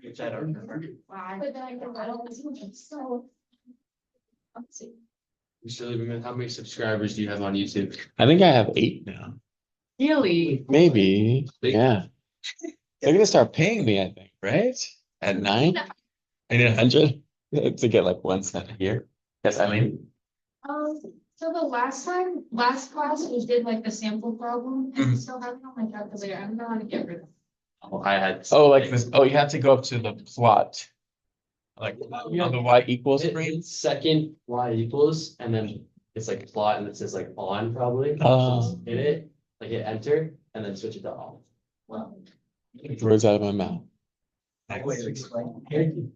Which I don't remember. Mr. how many subscribers do you have on YouTube? I think I have 8 now. Really? Maybe. Yeah. They're gonna start paying me, I think, right? At 9? I need 100 to get like 1 cent a year. Yes, Eileen. So the last class, we did like the sample problem, and still have it on my calculator. I don't know how to get rid of it. Oh, I had. Oh, like this. Oh, you have to go up to the plot. Like on the y equals screen. Second y equals, and then it's like plot, and it says like on probably. Oh. Hit it, like hit enter, and then switch it to off. Well, Words out of my mouth. Thank you.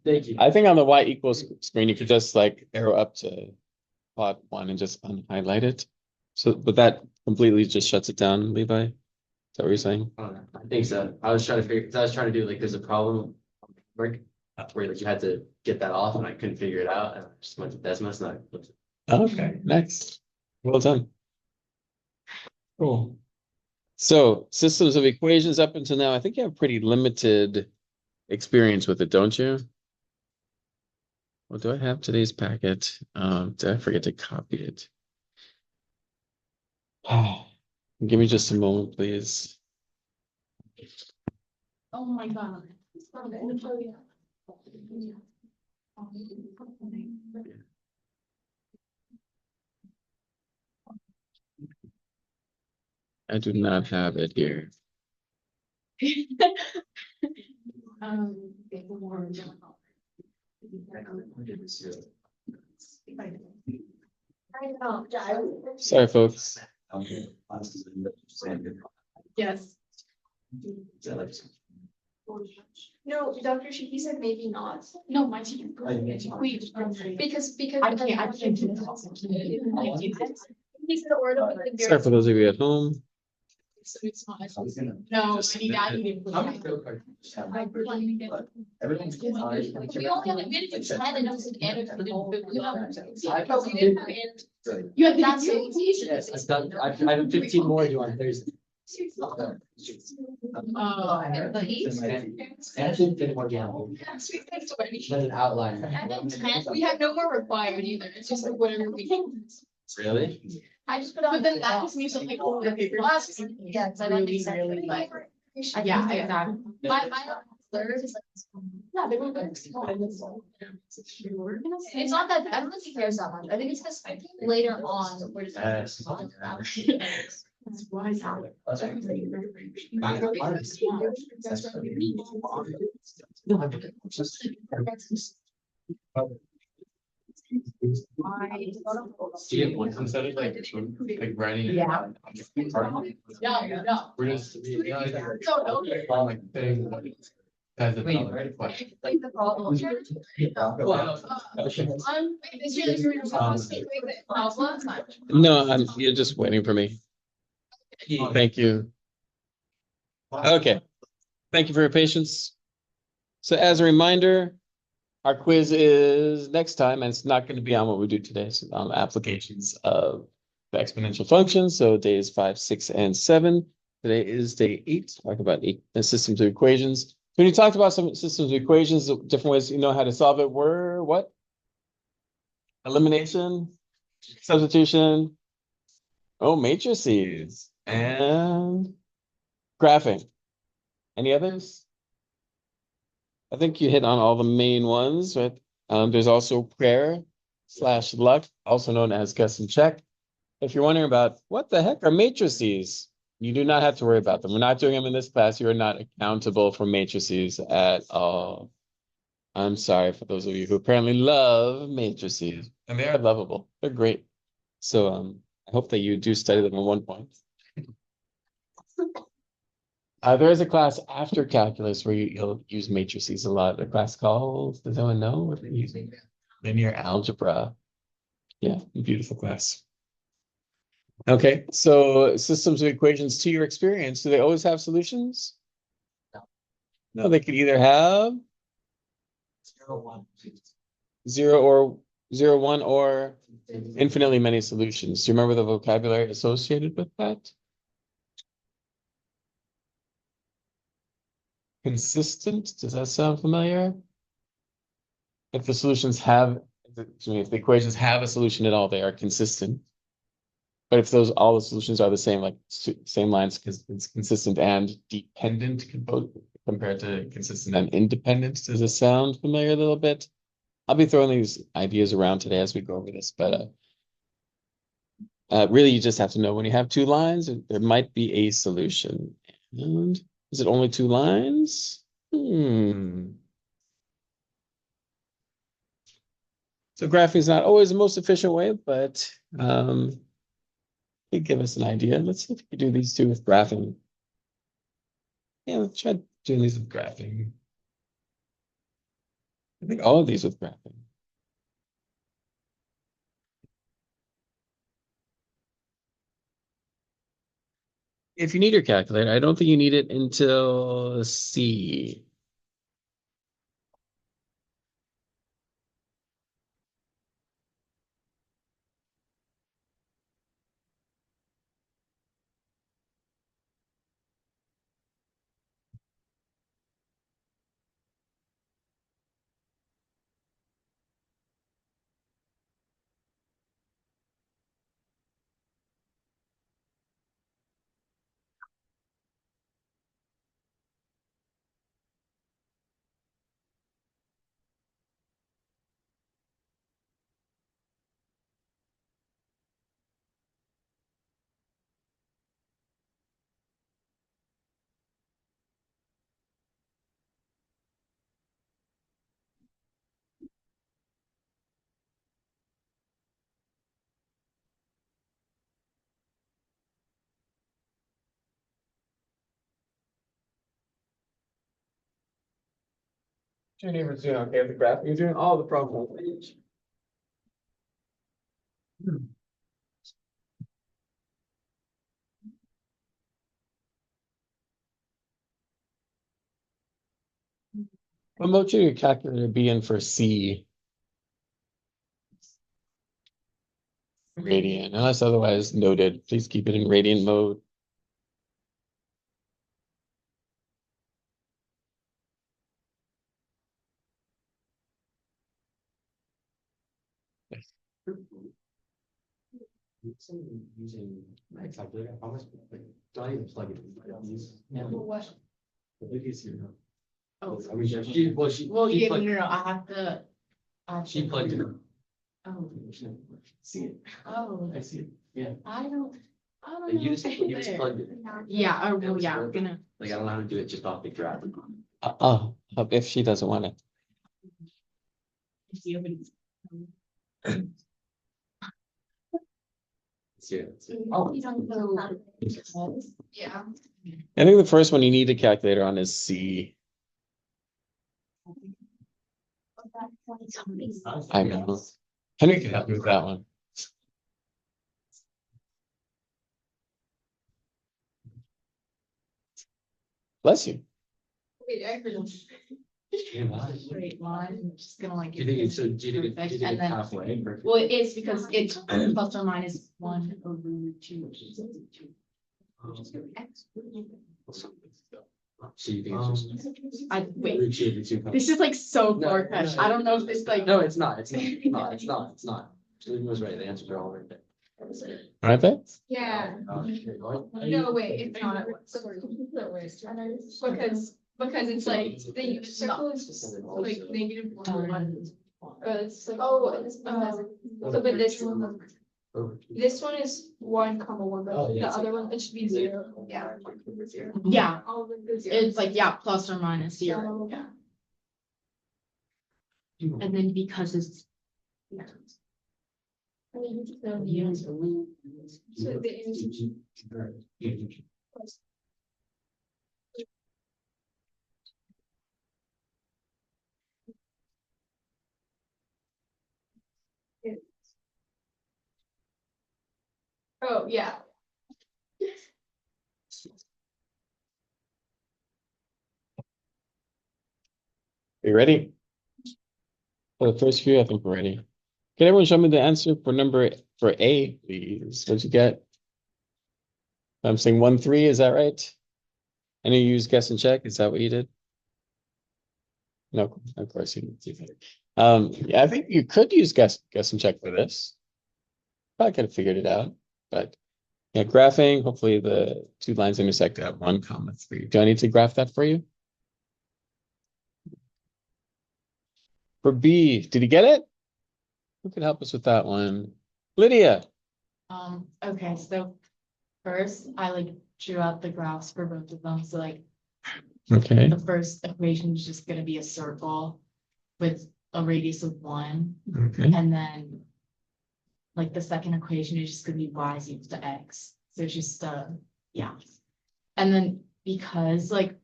Thank you. I think on the y equals screen, you could just like arrow up to plot 1 and just unhighlight it. So, but that completely just shuts it down, Levi. Is that what you're saying? I think so. I was trying to figure, because I was trying to do like, there's a problem work where like you had to get that off, and I couldn't figure it out. And I just went to Desmos and I looked. Okay, nice. Well done. Cool. So systems of equations up until now, I think you have pretty limited experience with it, don't you? Well, do I have today's packet? Did I forget to copy it? Give me just a moment, please. oh my God. I do not have it here. Sorry, folks. Yes. No, Dr. Shiki said maybe not. No, my teacher. Because I can't do that. He said or it'll be Sorry for those of you at home. So it's not. No, I need Everything's We only have it's 10 and it's an and you had that's so easy. Yes, I've done, I have 15 more due on Thursday. The heat. And I should fit more down. That's an outline. And then 10, we have no more required either. It's just like whatever we can. Really? I just put on. But then that just means something over the paper. Yeah, because I don't think really like. Yeah, I got it. My third is like. Yeah, they were good. It's not that, I don't think he cares that much. I think it's just later on, we're just. That's why. Instead of like writing. Yeah. Yeah. We're just. So, okay. As Like the problem. No, you're just waiting for me. Thank you. Okay. Thank you for your patience. So as a reminder, our quiz is next time, and it's not going to be on what we do today. So applications of the exponential functions. So days 5, 6, and 7. Today is day 8. Talk about systems of equations. When you talked about some systems of equations, different ways you know how to solve it were what? Elimination, substitution, matrices, and graphing. Any others? I think you hit on all the main ones, right? There's also prayer/luck, also known as guess and check. If you're wondering about what the heck are matrices, you do not have to worry about them. We're not doing them in this class. You are not accountable for matrices at all. I'm sorry for those of you who apparently love matrices, and they are lovable. They're great. So I hope that you do study them at one point. There is a class after calculus where you'll use matrices a lot. A class called, does anyone know what they're using? Linear algebra. Yeah, beautiful class. Okay, so systems of equations to your experience, do they always have solutions? No, they could either have 0 or zero, one, or infinitely many solutions. Do you remember the vocabulary associated with that? Consistent, does that sound familiar? If the solutions have, if the equations have a solution at all, they are consistent. But if all the solutions are the same, like same lines, because it's consistent and dependent compared to consistent and independent, does it sound familiar a little bit? I'll be throwing these ideas around today as we go over this, but really you just have to know when you have two lines, there might be a solution. And is it only two lines? So graphing is not always the most efficient way, but it give us an idea. Let's see if we can do these two with graphing. Yeah, let's try doing these with graphing. I think all of these with graphing. If you need your calculator, I don't think you need it until C. Your neighbor's doing okay with the graphing. You're doing all the problem. What mode should your calculator be in for C? Radian, unless otherwise noted, please keep it in radian mode. Using my calculator, I almost like, don't even plug it in. I don't use. What? The biggest here. Oh. I mean, she Well, she yeah, plugged- no, I have to. she plugged it in. Oh, See it, oh, I see it. I don't Like know. you just, if you it's just there. plugged it in. Yeah, oh, That well, was yeah, I'm working. gonna. Like, I don't know how to do it just off the graph. If she doesn't want it. See it. Oh. Yeah. I think the first one you need a calculator on is C. I know. Henry can help me with that one. Bless you. Wait, I heard. Straight line, I'm just gonna like. Do you think it's, so do you think Perfect, do you think and it's then- halfway? Well, it's because it's plus or minus 1/2. So you think it's just. I, wait, root two of the two colors? this is like so No, far fetched. no, I don't know if this like. No, it's not, it's not, it's not, it's not. Julie was right, the answers are all right there. Aren't they? Yeah. No, wait, it's not. Because it's like the unit circle is like -1. It's like, so but this one is 1, 1, but Oh, the yeah. other one, it should be 0. Yeah. Yeah, All of them are 0. it's like, yeah, plus or minus 0. Yeah. And then because it's. I mean, you just know the answer. So the answer. Oh, yeah. Are you ready? For the first few, I think we're ready. Can everyone show me the answer for A, please? What'd you get? I'm saying 1-3, is that right? And you use guess and check, is that what you did? No, of course you didn't do that. Yeah, I think you could use guess and check for this. Probably could have figured it out, but yeah, graphing, hopefully the two lines intersect at 1,3. Do I need to graph that for you? For B, did you get it? Who can help us with that one? Lydia. Okay, so first I like drew out the graphs for both of them. So like Okay. the first equation is just gonna be a circle with a radius of 1. Okay. And then like the second equation is just gonna be y is equal to x. So it's just yeah. And then because like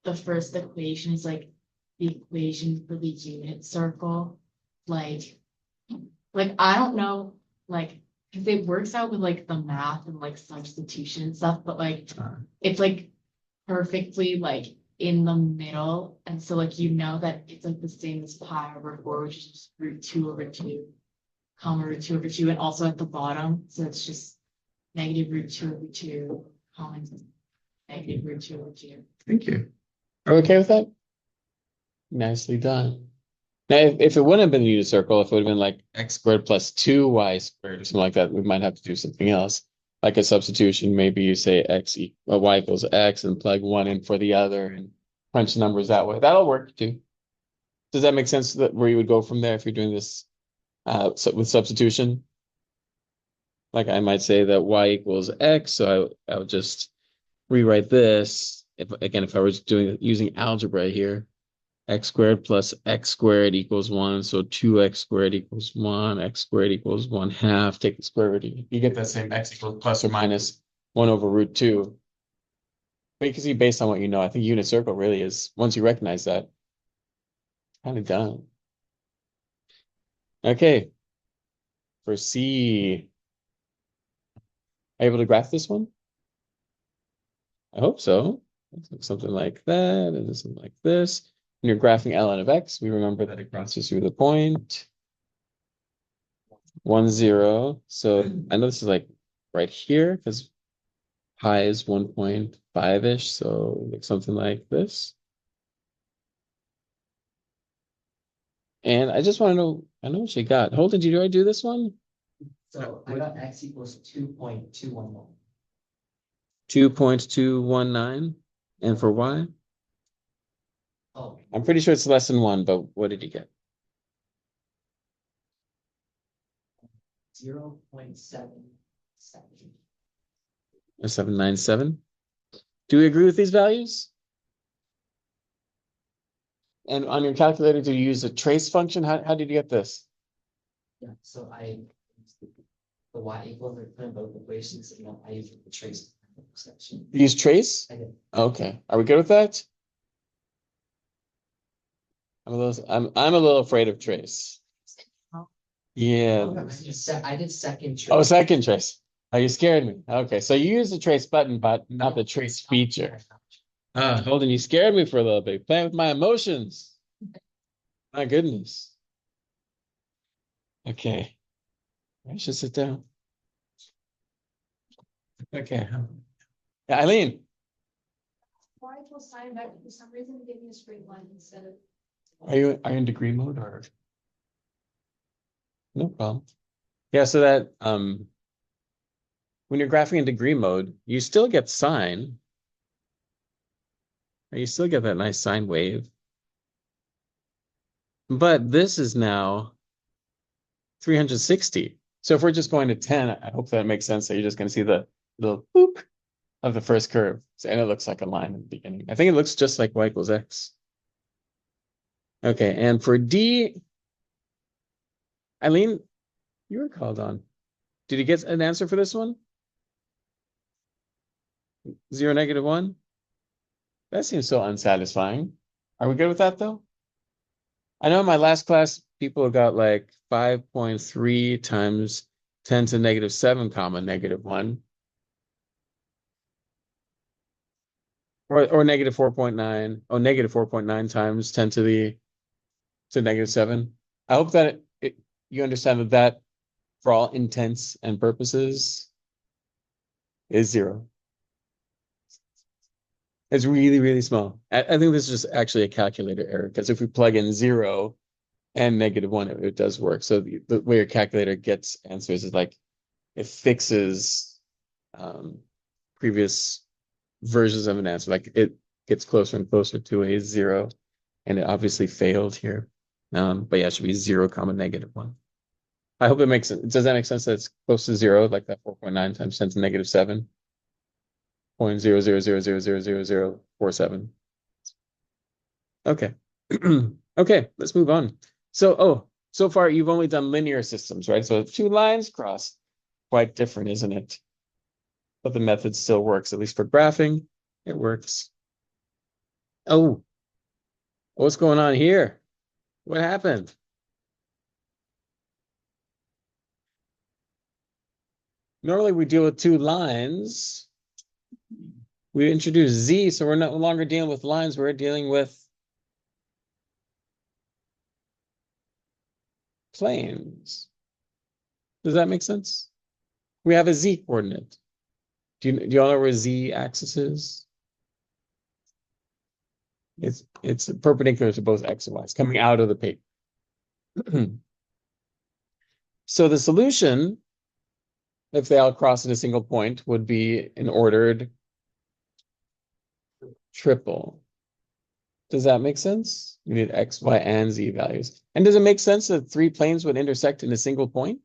the first equation is like the equation for the unit circle, like I don't know, like because it works out with like the math and like substitution and stuff, but like it's like perfectly like in the middle. And so like you know that it's like the same as pi over 4, which is just √2/2, comma √2/2, and also at the bottom. So it's just negative √2/2, comma negative √2/2. Thank you. Are we okay with that? Nicely done. Now, if it wouldn't have been a unit circle, if it would have been like x squared plus 2y squared or something like that, we might have to do something else. Like a substitution, maybe you say y equals x and plug one in for the other and crunch numbers that way. That'll work too. Does that make sense that where you would go from there if you're doing this with substitution? Like I might say that y equals x, so I would just rewrite this. If I was using algebra here, x squared plus x squared equals 1, so 2x squared equals 1, x squared equals 1/2. Take the square root. You get that same x equals plus or minus 1 over √2. But you can see based on what you know, I think unit circle really is, once you recognize that, kind of done. Okay. For C, able to graph this one? I hope so. Something like that, and something like this. When you're graphing ln of x, we remember that it crosses through the point 1, 0. So I know this is like right here because pi is 1.5-ish. So like something like this. And I just want to know, I know what you got. Holden, did I do this one? So I got x equals 2.211. 2.219. And for y? Oh, I'm pretty sure it's less than 1, but what did you get? 0.77. A 797. Do we agree with these values? And on your calculator, do you use a trace function? How did you get this? Yeah, so I used the y equals I put in both equations and then I used the trace section. You use trace? I did. Okay. Are we good with that? I'm a little afraid of trace. Yeah. I did second trace. Oh, second trace. Oh, you scared me. Okay, so you use the trace button, but not the trace feature. Holden, you scared me for a little bit. Playing with my emotions. My goodness. Okay. I should sit down. Okay. Yeah, Eileen. Y equals sine vector, for some reason, it gave me a straight line instead of. Are you in degree mode or? No problem. Yeah, so that when you're graphing in degree mode, you still get sine. You still get that nice sine wave. But this is now 360. So if we're just going to 10, I hope that makes sense that you're just going to see the little boop of the first curve. So, and it looks like a line in the beginning. I think it looks just like y equals x. Okay, and for D, Eileen, you were called on. Did you get an answer for this one? 0, -1? That seems so unsatisfying. Are we good with that though? I know in my last class, people got like 5.3 times 10 to -7, comma -1. Or -4.9. Oh, -4.9 times 10 to -7. I hope that you understand that that, for all intents and purposes, is 0. It's really, really small. I think this is just actually a calculator error, because if we plug in 0 and -1, it does work. So the way your calculator gets answers is like it fixes previous versions of an answer. Like it gets closer and closer to a 0, and it obviously failed here. But yeah, it should be 0, -1. I hope it makes sense. Does that make sense that it's close to 0, like that 4.9 times 10 to -7? 0.00000047. Okay. Okay, let's move on. So far you've only done linear systems, right? So 2 lines crossed. Quite different, isn't it? But the method still works, at least for graphing. It works. Oh, what's going on here? What happened? Normally we deal with 2 lines. We introduce Z, so we're no longer dealing with lines, we're dealing with planes. Does that make sense? We have a Z coordinate. Do you all know where Z axis is? It's perpendicular to both X and Y. It's coming out of the paper. So the solution, if they all cross at a single point, would be an ordered triple. Does that make sense? You need X, Y, and Z values. And does it make sense that 3 planes would intersect in a single point?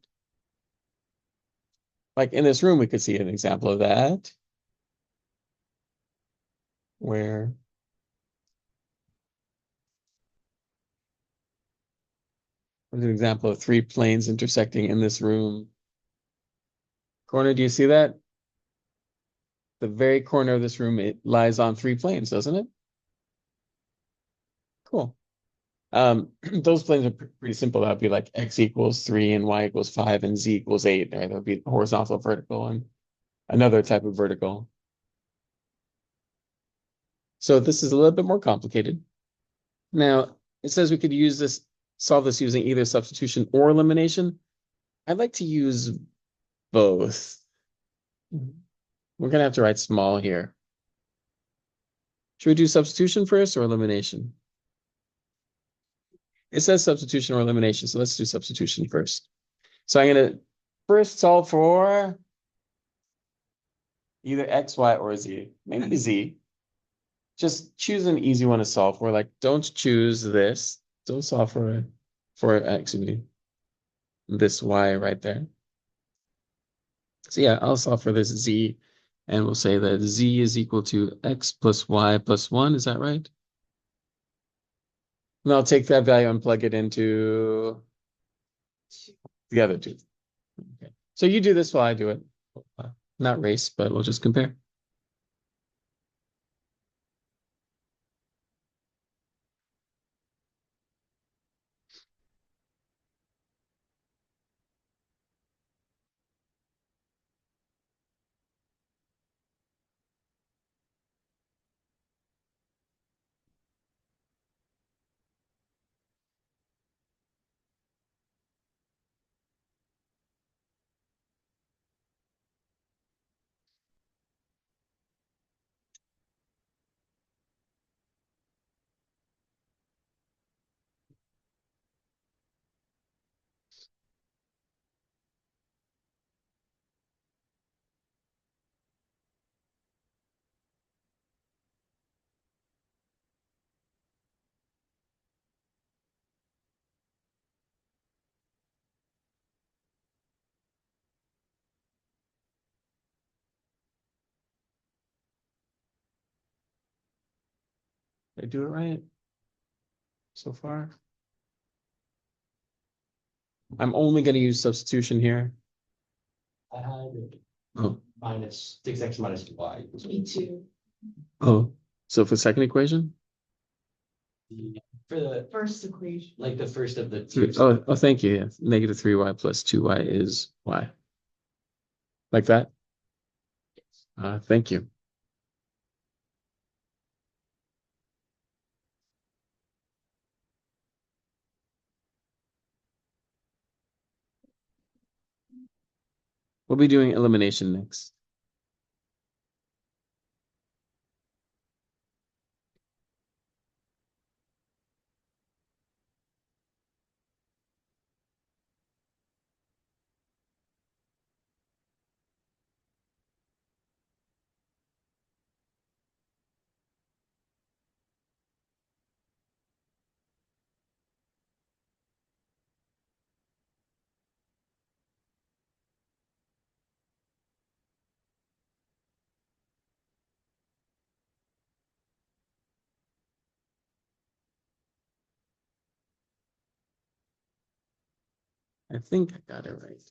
Like in this room, we could see an example of that. Where there's an example of 3 planes intersecting in this room. Corner, do you see that? The very corner of this room, it lies on 3 planes, doesn't it? Cool. Those planes are pretty simple. That would be like X equals 3 and Y equals 5 and Z equals 8. Right? That would be horizontal, vertical, and another type of vertical. So this is a little bit more complicated. Now, it says we could solve this using either substitution or elimination. I'd like to use both. We're going to have to write small here. Should we do substitution first or elimination? It says substitution or elimination, so let's do substitution first. So I'm going to first solve for either X, Y, or Z. Maybe Z. Just choose an easy one to solve for. Like, don't choose this. Don't solve for actually this Y right there. So yeah, I'll solve for this Z, and we'll say that Z is equal to X plus Y plus 1. Is that right? And I'll take that value and plug it into the other 2. Okay. So you do this while I do it. Not race, but we'll just compare. Did I do it right so far? I'm only going to use substitution here. I had Oh, minus 6x minus 2y. Me too. oh. So for second equation? For the, First equation. like the first of the 2. Oh, thank you. Yeah. -3y plus 2y is y. Like that? Thank you. We'll be doing elimination next. I think I got it right.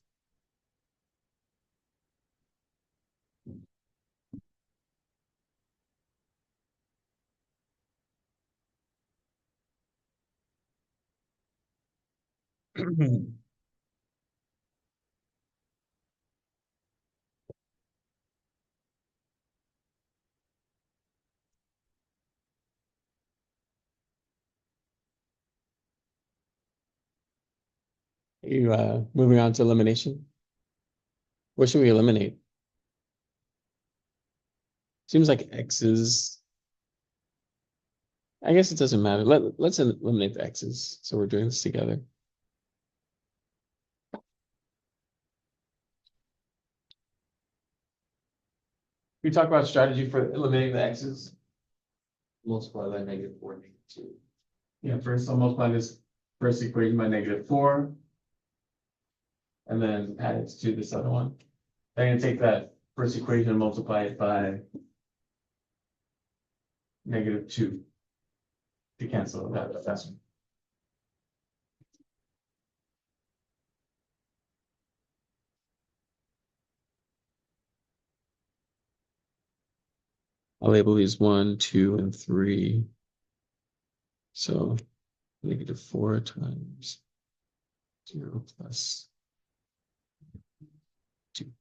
You moving on to elimination? What should we eliminate? Seems like X's. I guess it doesn't matter. Let's eliminate the X's. So we're doing this together. We talk about strategy for eliminating the X's. Multiply by -4, -2. Yeah, first I'll multiply this first equation by -4. And then add it to this other one. I'm gonna take that first equation and multiply it by -2 to cancel that. That's I'll label these 1, 2, and 3. So -4 times 0 plus 2.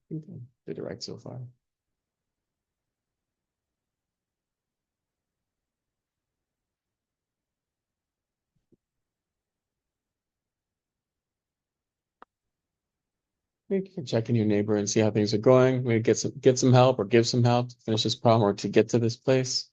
I think I did it right so far. You can check in your neighbor and see how things are going. Maybe get some help or give some help to finish this problem or to get to this place.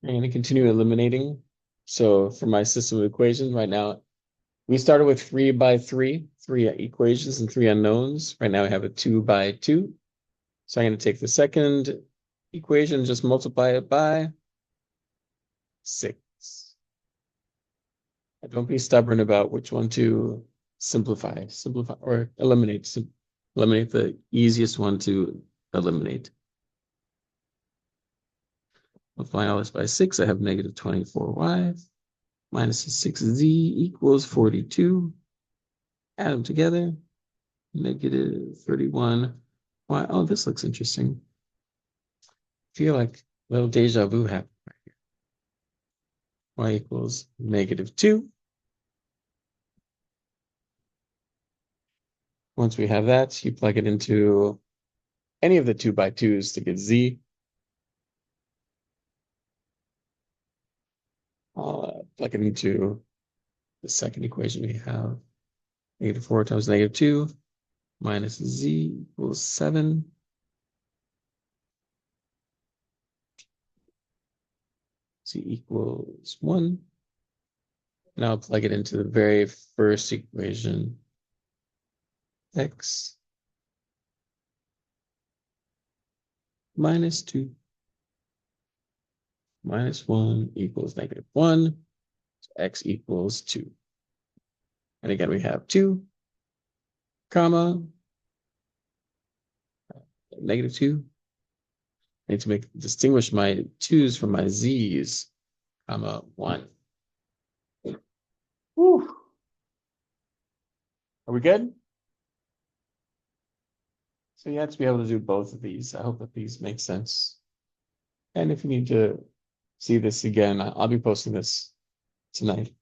I'm going to continue eliminating. So for my system of equations right now, we started with 3 by 3, 3 equations and 3 unknowns. Right now I have a 2 by 2. So I'm going to take the second equation, just multiply it by 6. Don't be stubborn about which one to simplify or eliminate. Eliminate the easiest one to eliminate. Multiplying all this by 6, I have -24y minus 6z equals 42. Add them together. -31y. Oh, this looks interesting. I feel like Little deja vu happened right here. Y equals -2. Once we have that, you plug it into any of the 2x2s to get z. Plug it into the second equation we have. -4 times -2 minus z equals 7. Z equals 1. Now plug it into the very first equation. X minus 2 minus 1 equals -1. So x equals 2. And again, we have 2, comma, -2. I need to distinguish my 2's from my z's, comma, 1. Whew. Are we good? So you have to be able to do both of these. I hope that these make sense. And if you need to see this again, I'll be posting this tonight.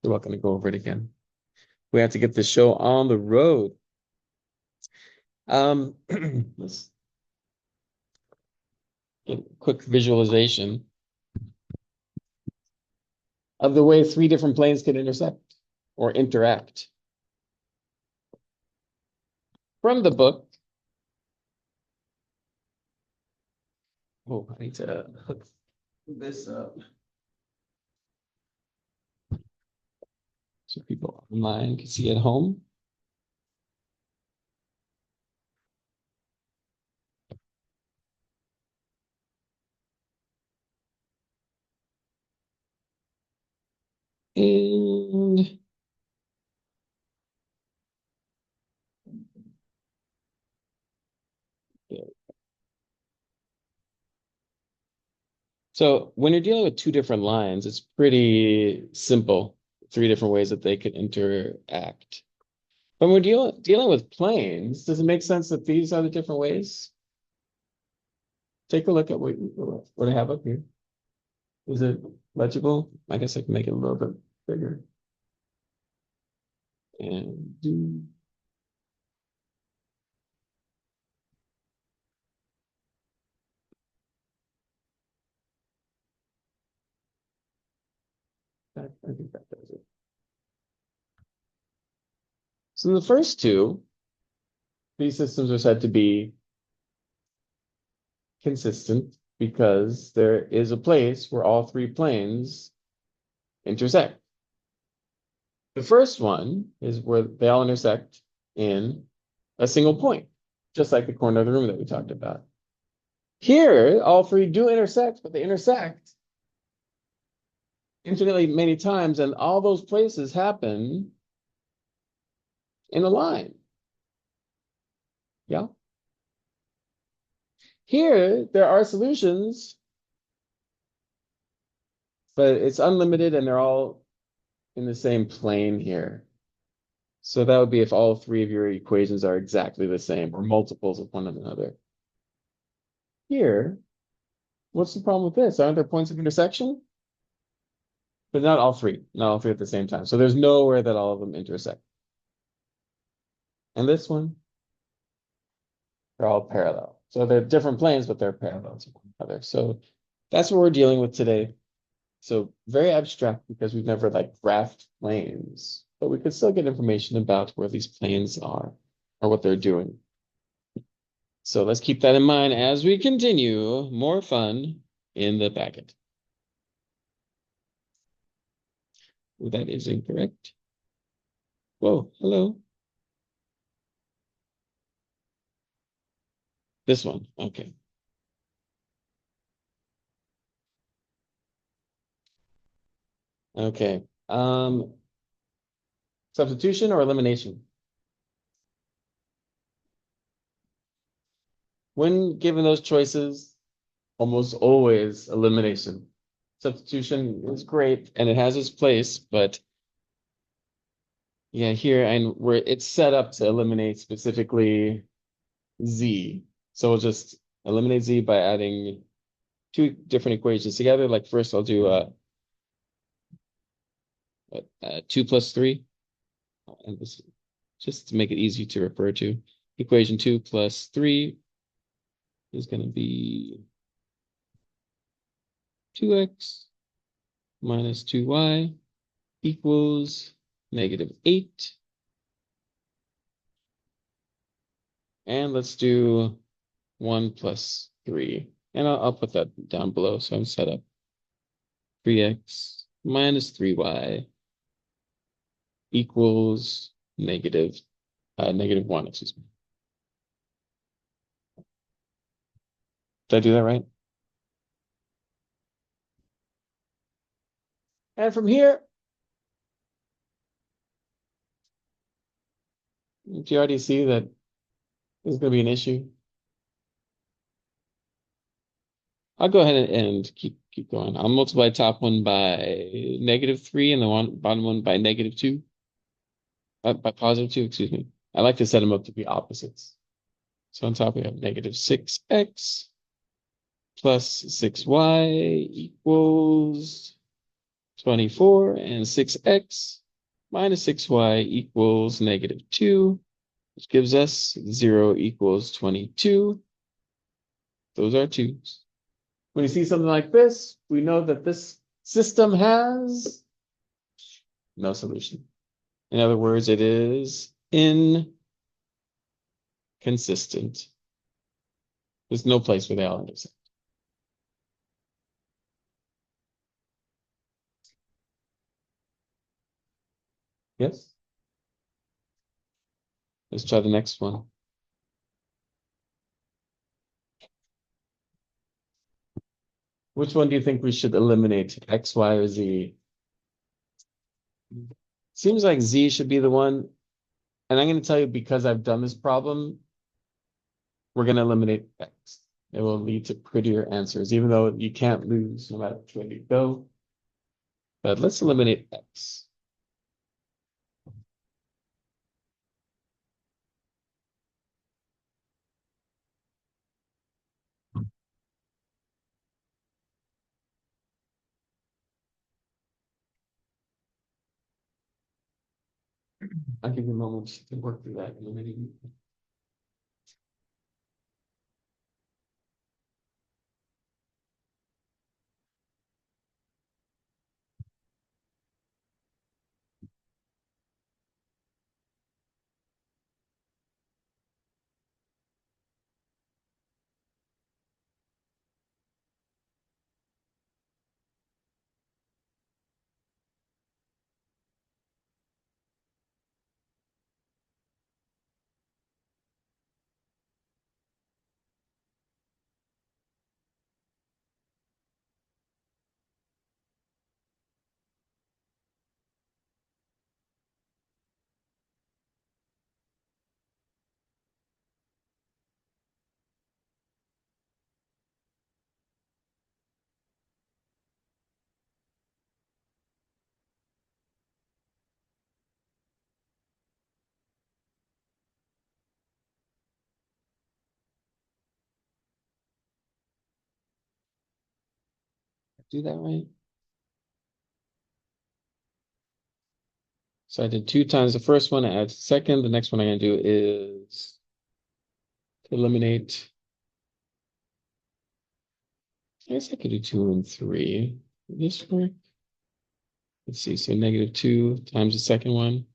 You're welcome to go over it again. We have to get the show on the road. Let's get a quick visualization of the way 3 different planes can intersect or interact. From the book. Oh, I need to hook this up. So people online can see at home. And so when you're dealing with 2 different lines, it's pretty simple. 3 different ways that they could interact. When we're dealing with planes, does it make sense that these are the different ways? Take a look at what I have up here. Is it legible? I guess I can make it a little bit bigger. And do. I think that does it. So the first 2, these systems are said to be consistent because there is a place where all 3 planes intersect. The first one is where they all intersect in a single point, just like the corner of the room that we talked about. Here, all 3 do intersect, but they intersect infinitely many times, and all those places happen in a line. Yeah. Here, there are solutions, but it's unlimited and they're all in the same plane here. So that would be if all 3 of your equations are exactly the same or multiples of one another. Here, what's the problem with this? Aren't there points of intersection? But not all 3 at the same time. So there's nowhere that all of them intersect. And this one, they're all parallel. So they're different planes, but they're parallel to one another. So that's what we're dealing with today. So very abstract because we've never graphed planes, but we could still get information about where these planes are or what they're doing. So let's keep that in mind as we continue. More fun in the packet. Oh, that is incorrect. Whoa, hello. This one, okay. Okay. Substitution or elimination? When given those choices, almost always elimination. Substitution is great and it has its place, but yeah, here and where it's set up to eliminate specifically Z. So we'll just eliminate Z by adding two different equations together. Like first I'll do 2 plus 3. And this just to make it easy to refer to. Equation 2 plus 3 is going to be 2x minus 2y equals -8. And let's do 1 plus 3. And I'll put that down below so I'm set up. 3x minus 3y equals -1, excuse me. Did I do that right? And from here, do you already see that this is going to be an issue? I'll go ahead and keep going. I'll multiply top one by -3 and the bottom one by -2. By +2, excuse me. I like to set them up to be opposites. So on top we have -6x plus 6y equals 24, and 6x minus 6y equals -2, which gives us 0 equals 22. Those are 2's. When you see something like this, we know that this system has no solution. In other words, it is inconsistent. There's no place where they all intersect. Yes? Let's try the next one. Which one do you think we should eliminate, X, Y, or Z? Seems like Z should be the one. And I'm going to tell you, because I've done this problem, we're going to eliminate X. It will lead to prettier answers, even though you can't lose no matter which way you go. But let's eliminate X. I'll give you a moment to work through that in a minute. Do that right? So I did 2 times the first one, I add the second. The next one I'm going to do is to eliminate. I guess I could do 2 and 3. Will this work? Let's see. So -2 times the second one.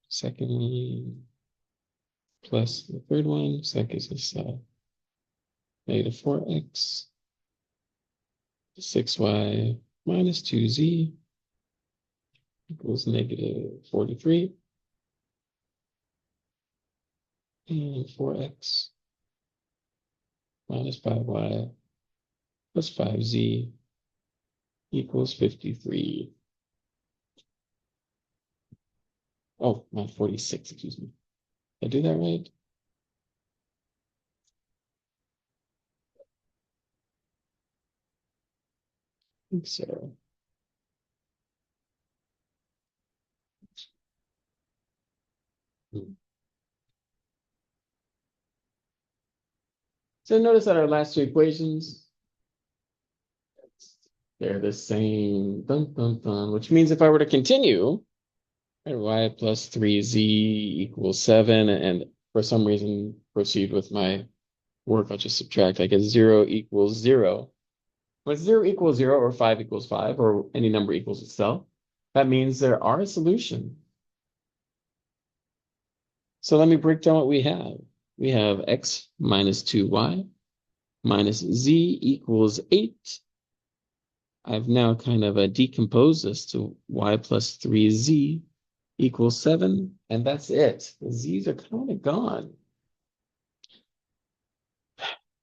Second one plus the third one. So that gives us -4x 6y minus 2z equals -43. And 4x minus 5y plus 5z equals 53. Oh, not 46, excuse me. Did I do that right? I think so. So notice that our last two equations, they're the same, dun, dun, dun, which means if I were to continue, right, y plus 3z equals 7, and for some reason proceed with my work, I'll just subtract. I get 0 equals 0. When 0 equals 0 or 5 equals 5 or any number equals itself, that means there are solutions. So let me break down what we have. We have x minus 2y minus z equals 8. I've now kind of decomposed this to y plus 3z equals 7, and that's it. The z's are kind of gone.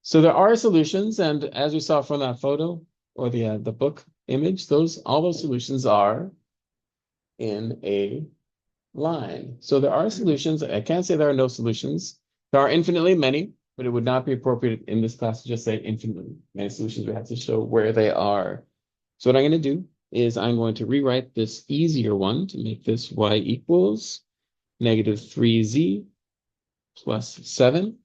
So there are solutions, and as we saw from that photo or the book image, all those solutions are in a line. So there are solutions. I can't say there are no solutions. There are infinitely many, but it would not be appropriate in this class to just say infinitely many solutions. We have to show where they are. So what I'm going to do is I'm going to rewrite this easier one to make this y equals negative 3z plus 7.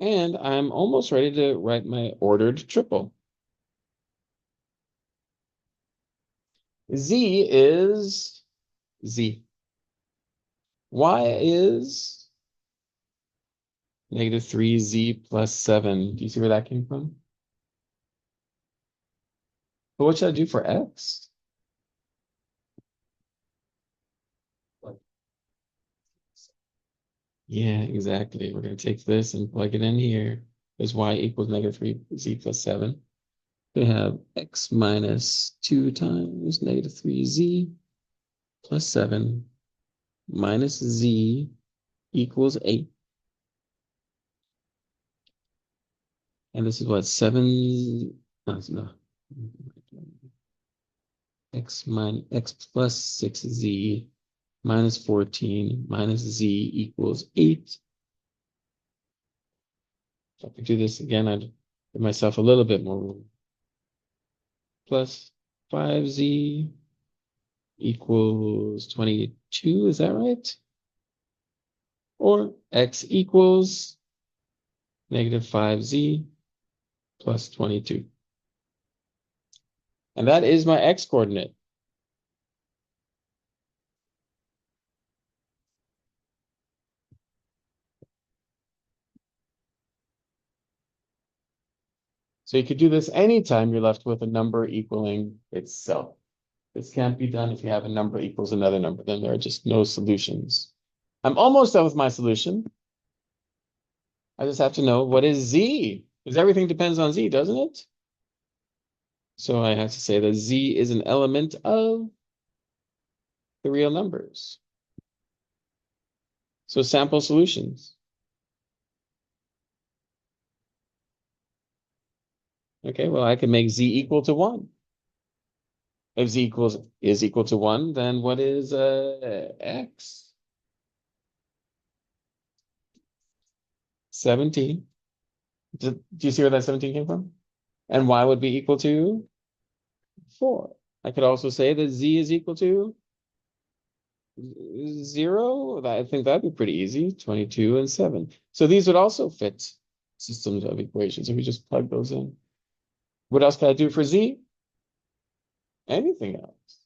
And I'm almost ready to write my ordered triple. Z is z. Y is negative 3z plus 7. Do you see where that came from? But what should I do for x? Yeah, exactly. We're going to take this and plug it in here. There's y equals negative 3z plus 7. We have x minus 2 times negative 3z plus 7 minus z equals 8. And this is what, 7, no, x plus 6z minus 14 minus z equals 8. If I could do this again, I'd give myself a little bit more room. Plus 5z equals 22, is that right? Or x equals negative 5z plus 22. And that is my x coordinate. So you could do this anytime you're left with a number equaling itself. This can't be done if you have a number equals another number, then there are just no solutions. I'm almost done with my solution. I just have to know what is z, because everything depends on z, doesn't it? So I have to say that z is an element of the real numbers. So sample solutions. Okay, well, I can make z equal to 1. If z is equal to 1, then what is x? 17. Do you see where that 17 came from? And y would be equal to 4. I could also say that z is equal to 0. I think that'd be pretty easy. 22 and 7. So these would also fit systems of equations if we just plug those in. What else can I do for z? Anything else.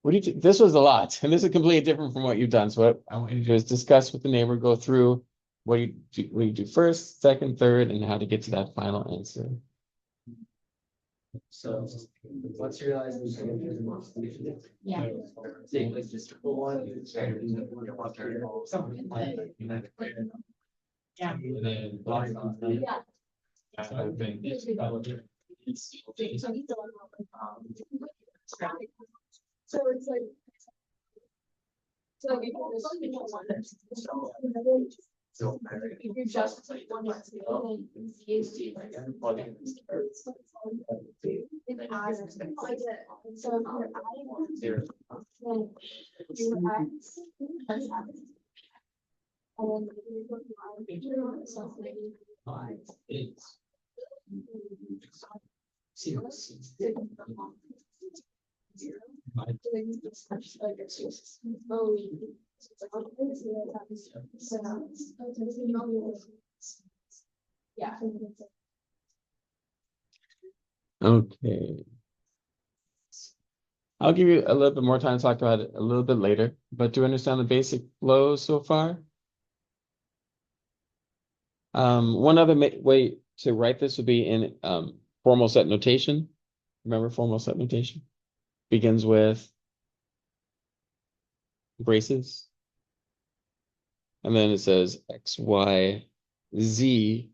What do you this was a lot, and this is completely different from what you've done. So what I want you to do is discuss with the neighbor, go through what you do first, second, third, and how to get to that final answer. So once you realize there's Yeah. So it's like. So if you just like one less. Yeah. Okay. I'll give you a little bit more time to talk about it a little bit later, but do you understand the basic flow so far? One other way to write this would be in formal set notation. Remember formal set notation? Begins with braces. And then it says X, Y, Z,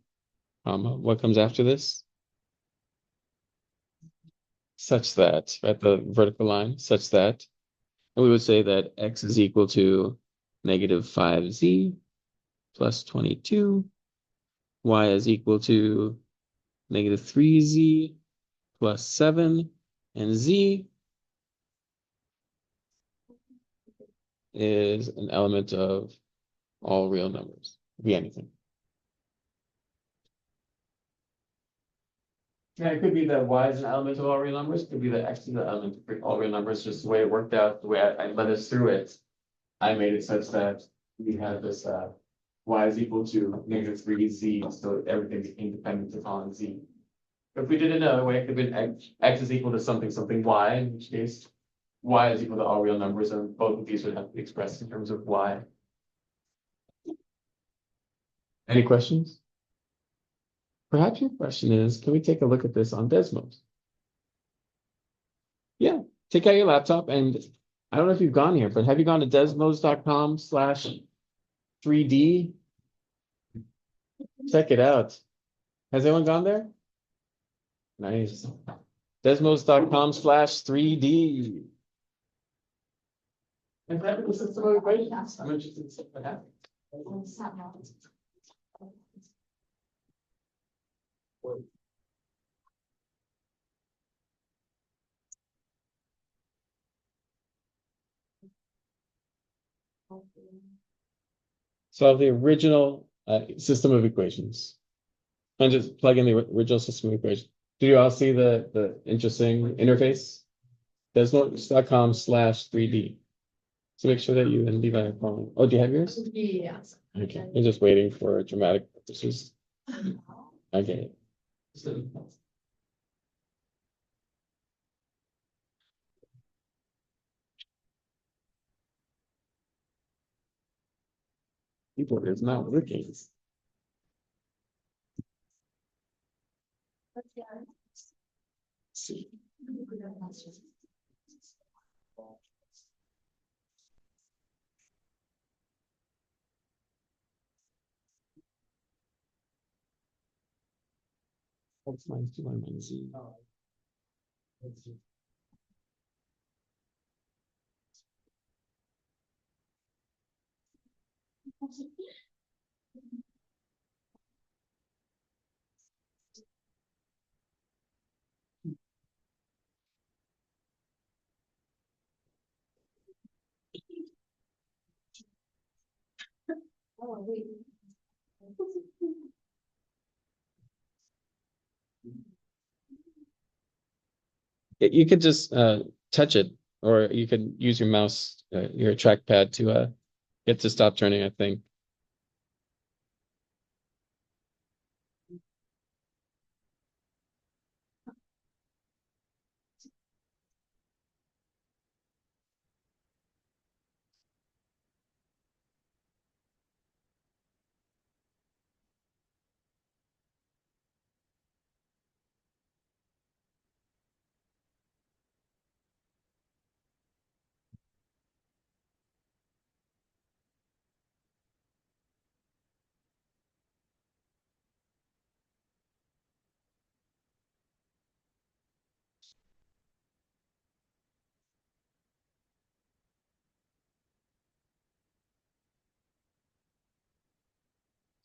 comma, what comes after this? Such that, right, the vertical line, such that, and we would say that X is equal to negative 5Z plus 22. Y is equal to negative 3Z plus 7. And Z is an element of all real numbers. Could be anything. Yeah, it could be that Y is an element of all real numbers. It could be that X is an element of all real numbers. Just the way it worked out, the way I led us through it, I made it such that we had this Y is equal to negative 3Z, so everything became dependent upon Z. If we did it another way, it could be X is equal to something, something Y, in which case Y is equal to all real numbers, and both of these would have to be expressed in terms of Y. Any questions? Perhaps your question is, can we take a look at this on Desmos? Yeah, take out your laptop, and I don't know if you've gone here, but have you gone to desmos.com/3D? Check it out. Has anyone gone there? Nice. Desmos.com/3D. And that was some other questions. I'm interested to see what happens. Solve the original system of equations. And just plug in the original system of equations. Do you all see the interesting interface? Desmos.com/3D. So make sure that you and Levi are following. Oh, do you have yours? Yes. Okay, I'm just waiting for dramatic purposes. Okay. Keyboard is not working. See. X minus 2 minus Z. Oh, wait. You could just touch it, or you could use your mouse, your trackpad to get to stop turning, I think.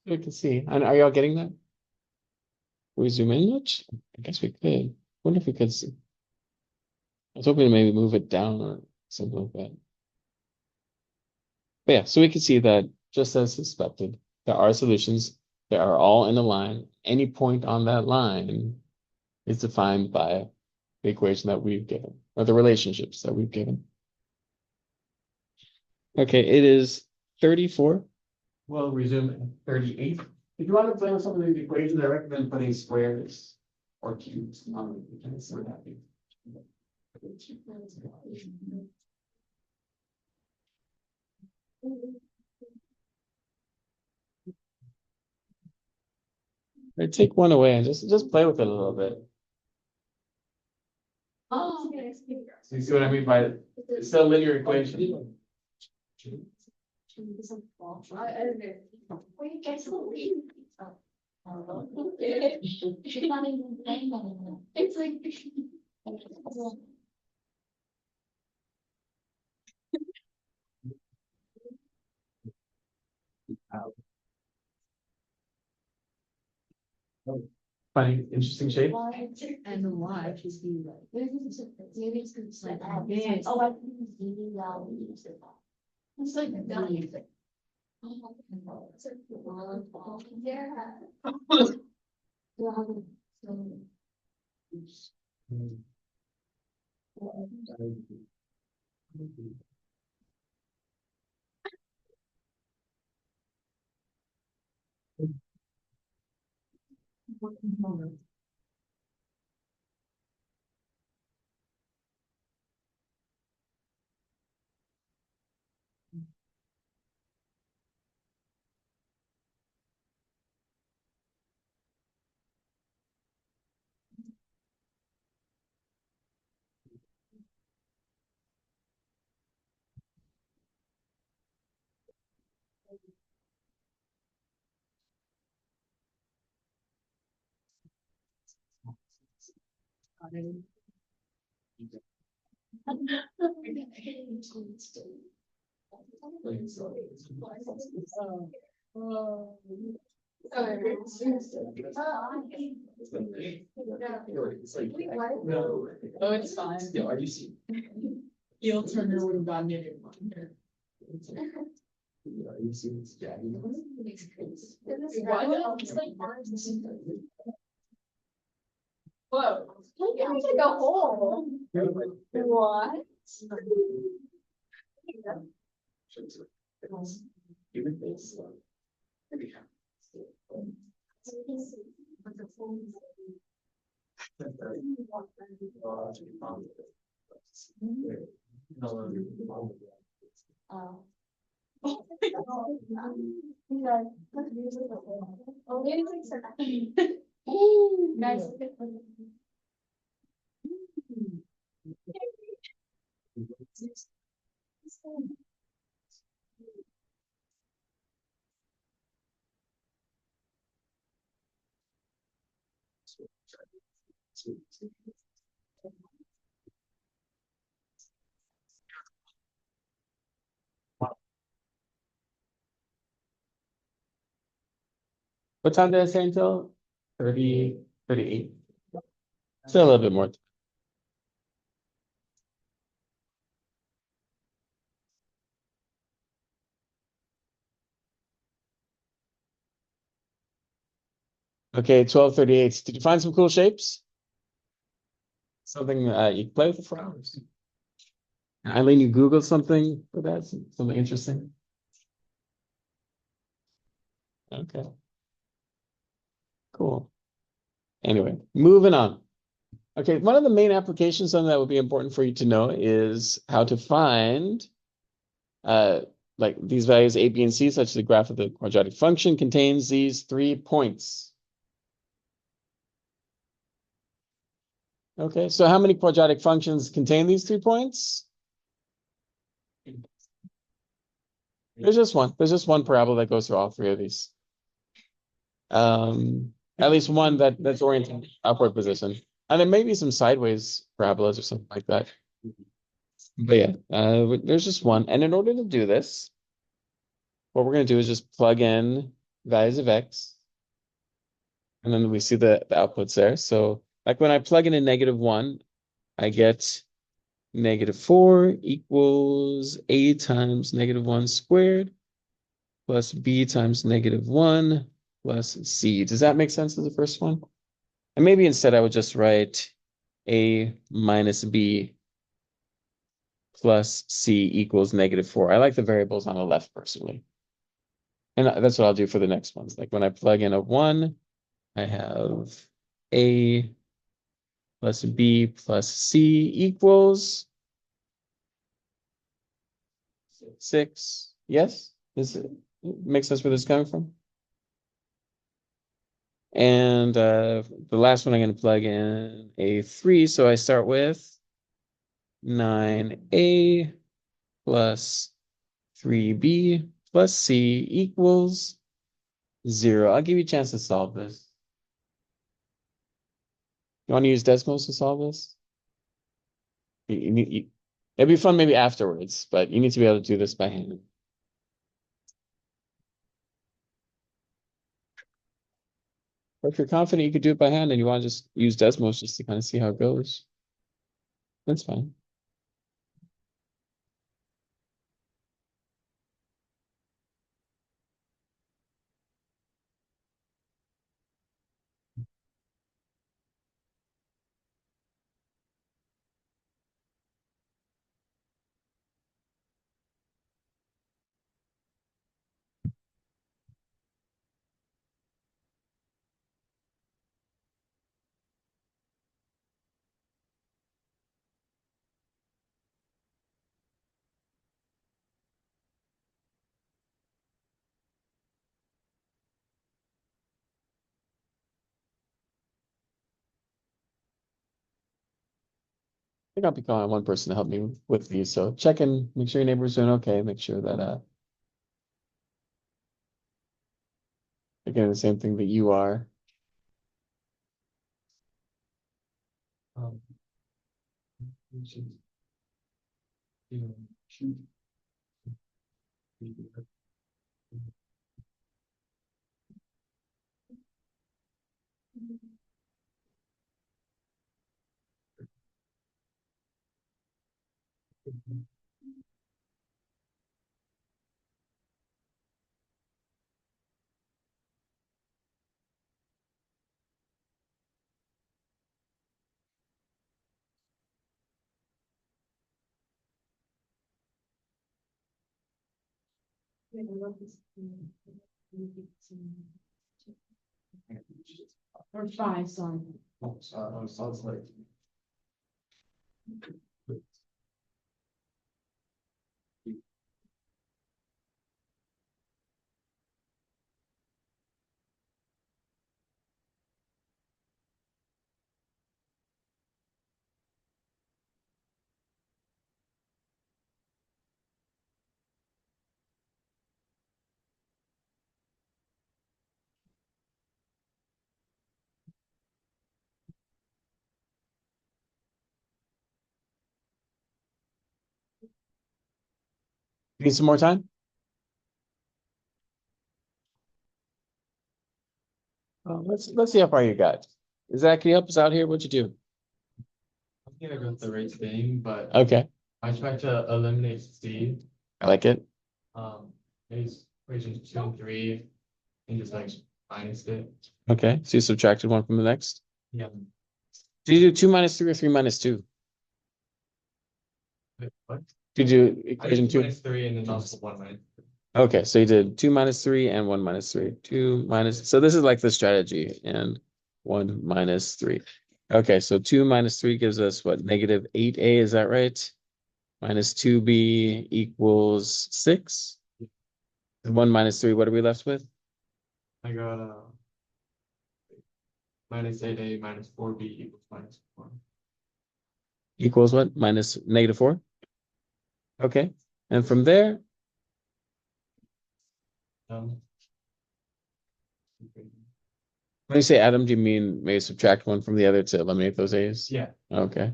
You can see. And are y'all getting that? We zoom in much? I guess we could. Wonder if we could see. I was hoping to maybe move it down or something like that. But yeah, so we can see that just as suspected, there are solutions that are all in a line. Any point on that line is defined by the equation that we've given, or the relationships that we've given. Okay, it is 34. We'll resume at 38. If you want to play with some of these equations, I recommend putting squares or cubes on them. You can see what that means. Or take one away and just play with it a little bit. Oh. So you see what I mean by it's still a linear equation. Wait, guys, leave. It's like. Funny, interesting shape. And the why is the like. It's like value. Oh, it's fine. Yeah, are you see? Heel turner would have gotten it in one. Are you seeing this jagged? Whoa. It's like a hole. What? Even this. Guys. What time did I say until? 30, 38. Still a little bit more. Okay, 12:38. Did you find some cool shapes? Something you can play with for hours. Eileen, you Googled something for that? Something interesting? Okay. Cool. Anyway, moving on. Okay, one of the main applications on that would be important for you to know is how to find like these values A, B, and C, such as the graph of the quadratic function contains these 3 points. Okay, so how many quadratic functions contain these 3 points? There's just one. There's just one parabola that goes through all 3 of these. At least one that's oriented upward position. And there may be some sideways parabolas or something like that. But yeah, there's just one. And in order to do this, what we're going to do is just plug in values of x. And then we see the outputs there. So like when I plug in a -1, I get -4 equals a times -1 squared plus b times -1 plus c. Does that make sense to the first one? And maybe instead I would just write A minus B plus C equals -4. I like the variables on the left personally. And that's what I'll do for the next ones. Like when I plug in a 1, I have A plus B plus C equals 6. Yes? Does it make sense where this is coming from? And the last one I'm going to plug in a 3. So I start with 9A plus 3B plus C equals 0. I'll give you a chance to solve this. You want to use Desmos to solve this? It'd be fun maybe afterwards, but you need to be able to do this by hand. Or if you're confident you could do it by hand and you want to just use Desmos just to kind of see how it goes, that's fine. I think I'll be calling on one person to help me with these. So check in, make sure your neighbor's doing okay, make sure that they're getting the same thing that you are. Um, we should do- shoot. Or 5, sorry. Sounds like. Need some more time? Let's see how far you got. Zach, can you help us out here? What'd you do? I think I got the right thing, but Okay, I tried to eliminate C. I like it. These equations 2 and 3, and just like minus it. Okay, so you subtracted one from the next. Yeah. Did you do 2 minus 3 or 3 minus 2? What? Did you do I equation did 2 2? minus 3 and then also 1 minus. Okay, so you did 2 minus 3 and 1 minus 3. 2 minus, so this is like the strategy, and 1 minus 3. Okay, so 2 minus 3 gives us what, -8a, is that right? Minus 2b equals 6. And 1 minus 3, what are we left with? I got minus 8a minus 4b equals minus 4. Equals what? Minus -4? Okay, and from there, Um, when you say atom, do you mean maybe subtract one from the other to eliminate those a's? yeah, Okay.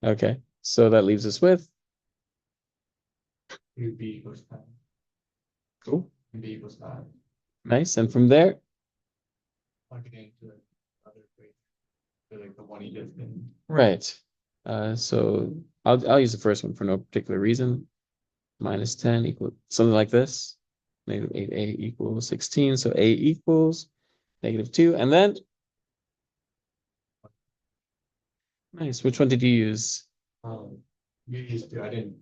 Okay, so that leaves us with, 2b equals 5. cool, And b equals 5. nice, and from there, Plug it into the other equation. So like the one he just did. right. So I'll use the first one for no particular reason. Minus 10 equals something like this. -8a equals 16. So a equals -2. And then Nice. Which one did you use? You used to, I didn't.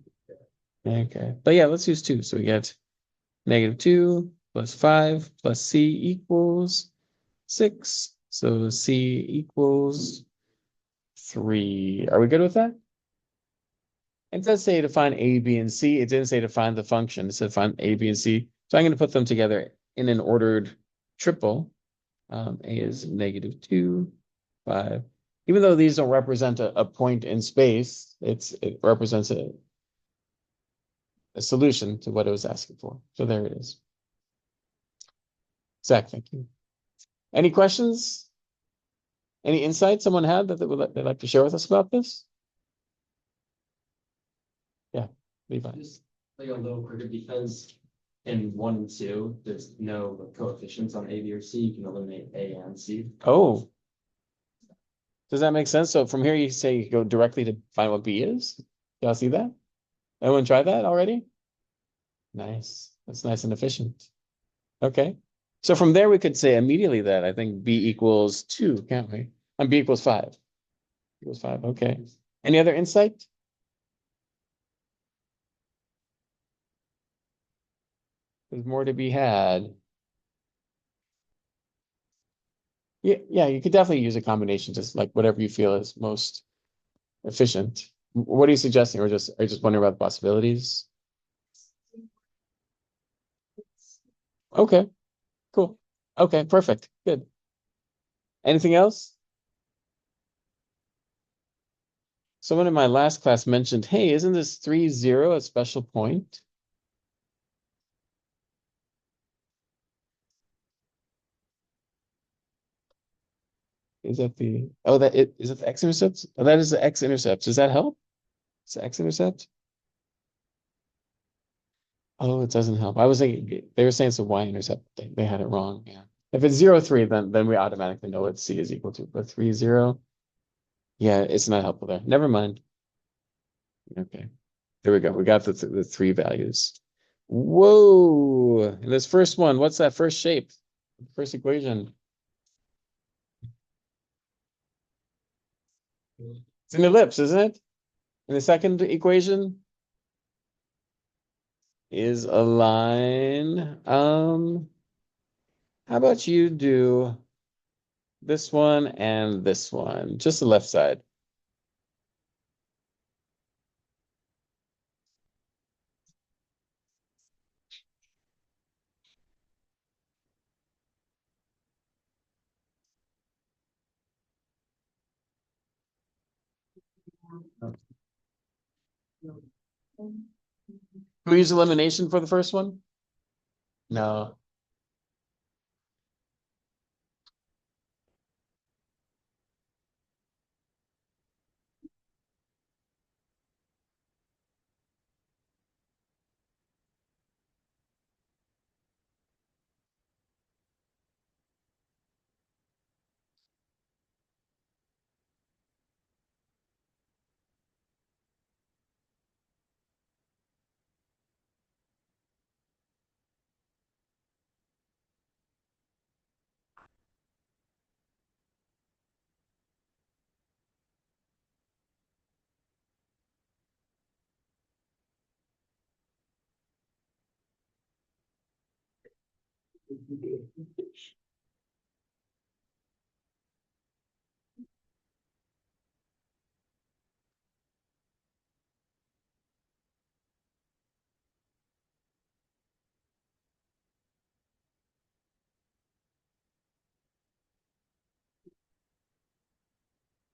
Okay, but yeah, let's use 2. So we get -2 plus 5 plus C equals 6. So C equals 3. Are we good with that? It does say to find A, B, and C. It didn't say to find the function. It said find A, B, and C. So I'm going to put them together in an ordered triple. A is -2, 5. Even though these don't represent a point in space, it represents a solution to what it was asking for. So there it is. Zach, thank you. Any questions? Any insights someone had that they'd like to share with us about this? Yeah, Levi. Just like a little quicker, because in 1 and 2, there's no coefficients on A, B, or C. You can eliminate A and C. Oh. Does that make sense? So from here, you say you go directly to find what B is? Y'all see that? Anyone try that already? Nice. That's nice and efficient. Okay. So from there, we could say immediately that I think B equals 2, can't we? And B equals 5. Equals 5. Okay. Any other insight? There's more to be had. Yeah, you could definitely use a combination, just like whatever you feel is most efficient. What are you suggesting? Or are you just wondering about the possibilities? Okay, cool. Okay, perfect. Good. Anything else? Someone in my last class mentioned, hey, isn't this 3, 0 a special point? Is that the, oh, is it the x-intercept? Oh, that is the x-intercept. Does that help? Is the x-intercept? Oh, it doesn't help. I was thinking, they were saying it's a y-intercept. They had it wrong, yeah. If it's 0, 3, then we automatically know what C is equal to, but 3, 0, yeah, it's not helpful there. Never mind. Okay, there we go. We got the 3 values. Whoa, and this first one, what's that first shape? First equation? It's an ellipse, isn't it? And the second equation is a line. How about you do this one and this one, just the left side. Can we use elimination for the first one? No.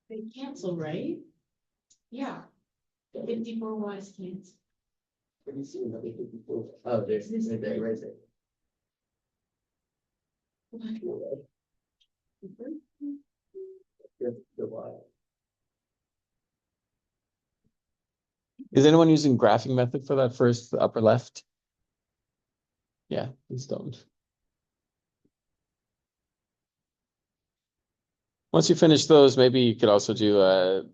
They cancel, right? Yeah. 54 Y's cancel. Oh, there's right there, right there. Is anyone using graphing method for that first, the upper left? Yeah, please don't. Once you finish those, maybe you could also do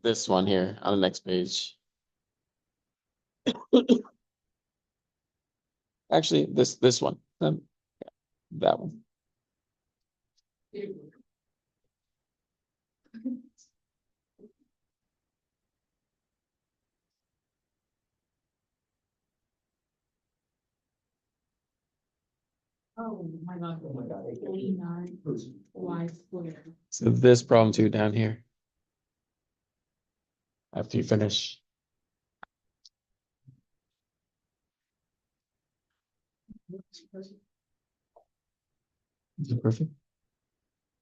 this one here on the next page. Actually, this one. That one. Oh my god. 49 y squared. So this problem too down here. After you finish. Is it perfect?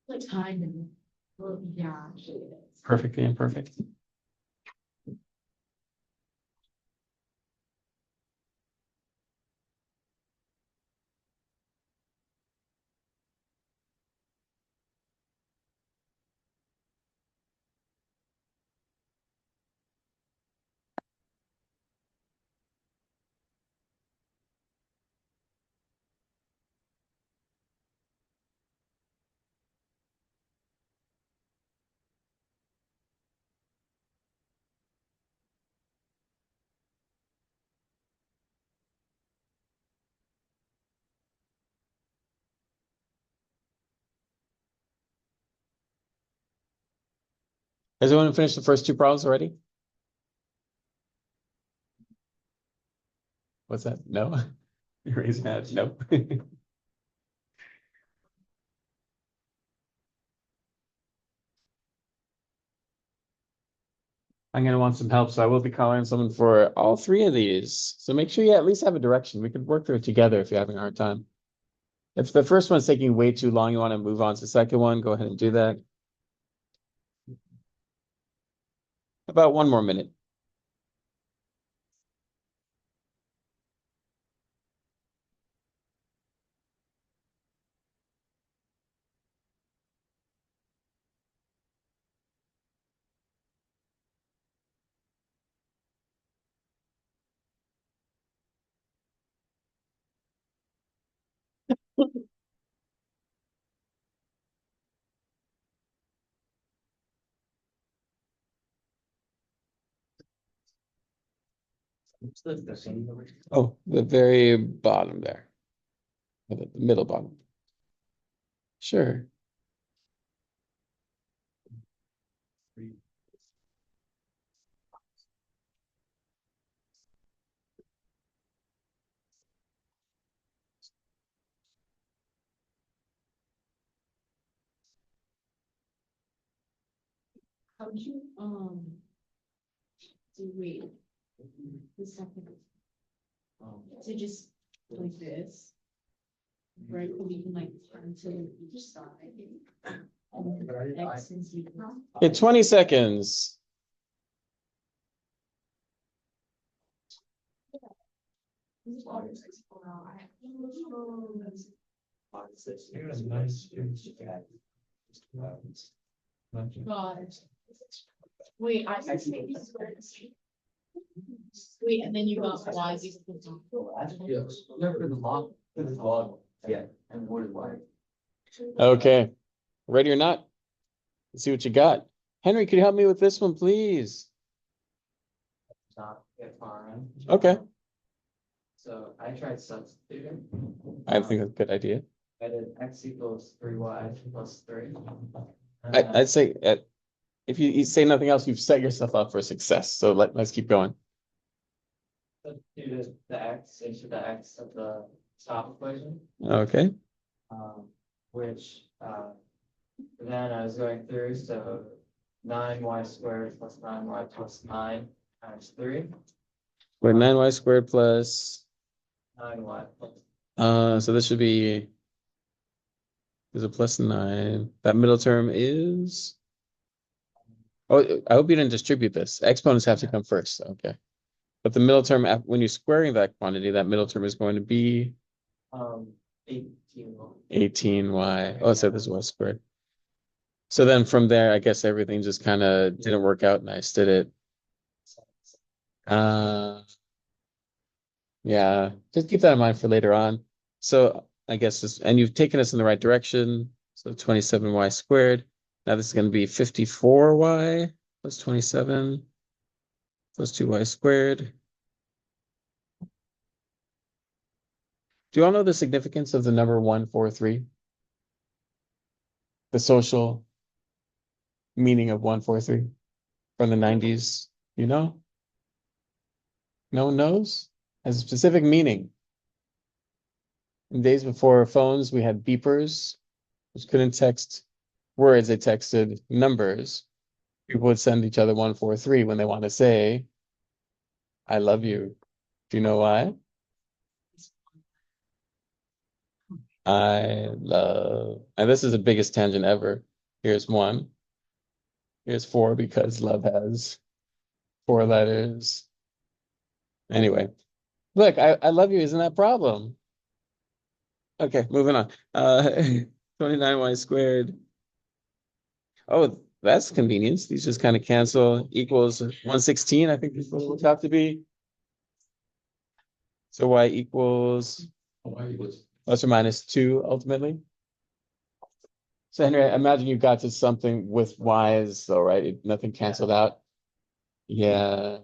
Like kind of. Well, yeah. Perfectly imperfect. Has anyone finished the first two problems already? What's that? No? You raise your hand. No. I'm gonna want some help, so I will be calling someone for all three of these. So make sure you at least have a direction. We could work through it together if you're having a hard time. If the first one's taking way too long, you want to move on to the second one, go ahead and do that. About 1 more minute. Oh, the very bottom there. Or the middle bottom. Sure. How would you, do wait, the second, so just like this. Right, we can like turn to each side. And then X since you. Okay, 20 seconds. God. Wait, I said maybe square. Wait, and then you got Y equals. Yeah, and what is why? Okay. Ready or not? Let's see what you got. Henry, could you help me with this one, please? Not get far in. Okay. So I tried substituting. I think that's a good idea. I did x equals 3y plus 3. I'd say if you say nothing else, you've set yourself up for success. So let's keep going. Substituted the x into the x of the top equation, Okay. which then I was going through, so 9y squared plus 9y plus 9 times 3. With 9y squared plus 9y plus so this should be there's a plus 9. That middle term is oh, I hope you didn't distribute this. Exponents have to come first. Okay. But the middle term, when you're squaring that quantity, that middle term is going to be 18y. 18y. Oh, so this is y squared. So then from there, I guess everything just kind of didn't work out nice, did it? Yeah, just keep that in mind for later on. So I guess this, and you've taken us in the right direction. So 27y squared. Now this is going to be 54y plus 27 plus 2y squared. Do you all know the significance of the number 143? The social meaning of 143 from the 90s, you know? No one knows? Has a specific meaning. In days before phones, we had beepers, which couldn't text words, they texted numbers. People would send each other 143 when they want to say, I love you. Do you know why? I love, and this is the biggest tangent ever. Here's one. Here's four because love has four letters. Anyway, look, I love you isn't that problem. Okay, moving on. 29y squared. Oh, that's convenience. These just kind of cancel equals 116. I think this will work out to be. So y equals plus or minus 2 ultimately. So Henry, I imagine you got to something with y's though, right? Nothing canceled out. Yeah,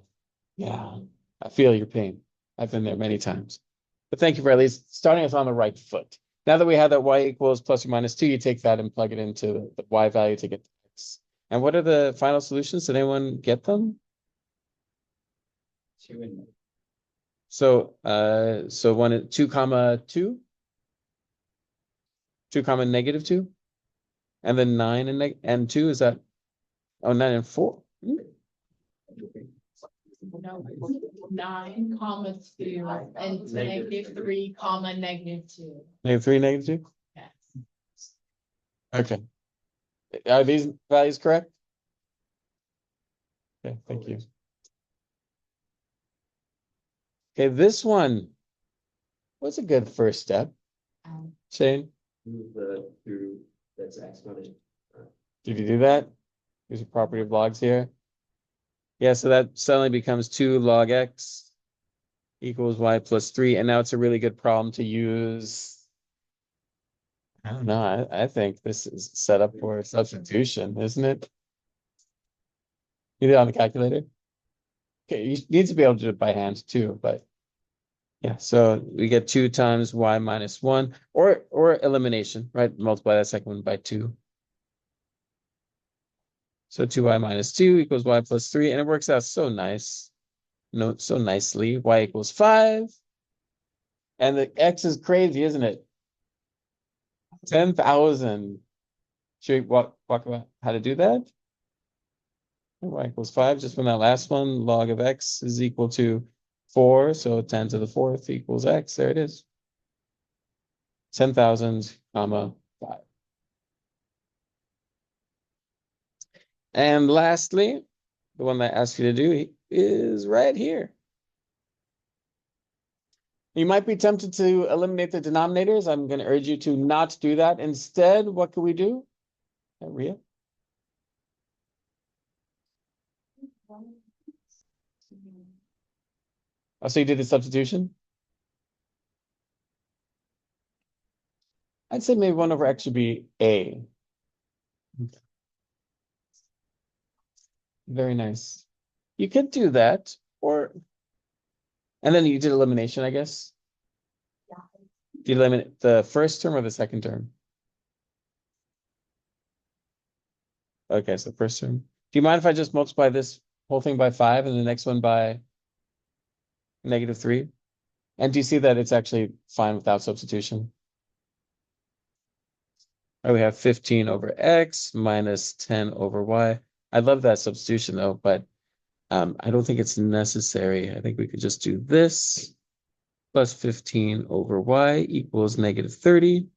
yeah. I feel your pain. I've been there many times. But thank you for at least starting us on the right foot. Now that we have that y equals plus or minus 2, you take that and plug it into the y value to get the x. And what are the final solutions? Did anyone get them? 2 and So 1 2 comma 2, 2 comma negative 2, and then 9 and 2 is that 9 and 4. No, 9, 2, and -3, -2. -3, -2. Yes. Okay. Are these values correct? Okay, thank you. Okay, this one. What's a good first step? Shane, Move the through that's exponent. did you do that? There's a property of logs here. Yeah, so that suddenly becomes 2 log x equals y plus 3. And now it's a really good problem to use. I don't know. I think this is set up for substitution, isn't it? You did it on the calculator? Okay, you need to be able to do it by hand too, but yeah, so we get 2 times y minus 1 or elimination, right? Multiply that second one by 2. So 2y minus 2 equals y plus 3, and it works out so nice. No, so nicely. Y equals 5. And the x is crazy, isn't it? 10,000. Should we walk about how to do that? Y equals 5, just from that last one, log of x is equal to 4, so 10 to the 4th equals x. There it is. 10,000, comma 5. And lastly, the one that I asked you to do is right here. You might be tempted to eliminate the denominators. I'm going to urge you to not do that. Instead, what can we do? Ria? Oh, so you did the substitution? I'd say maybe 1 over x should be a. Very nice. You could do that, and then you did elimination, I guess. Yeah. Do you eliminate the first term or the second term? Okay, so the first term. Do you mind if I just multiply this whole thing by 5 and the next one by -3? And do you see that it's actually fine without substitution? Or we have 15 over x minus 10 over y. I love that substitution though, but I don't think it's necessary. I think we could just do this plus 15 over y equals -30.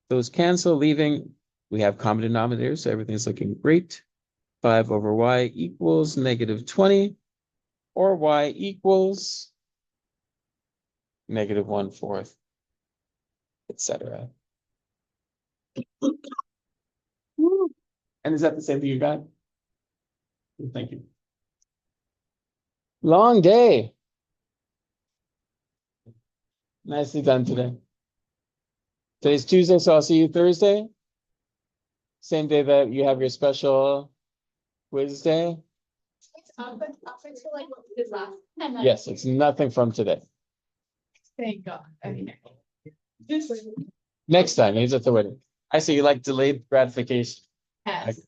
Those cancel, leaving, we have common denominators, so everything's looking great. 5 over y equals -20, or y equals -1/4, etc. And is that the same thing you got? Thank you. Long day. Nicely done today. Today's Tuesday, so I'll see you Thursday. Same day that you have your special quiz day. It's up until like what we did last. Yes, it's nothing from today. Thank God. Okay. Next time, he's at the wedding. I see you like delayed gratification. Yes.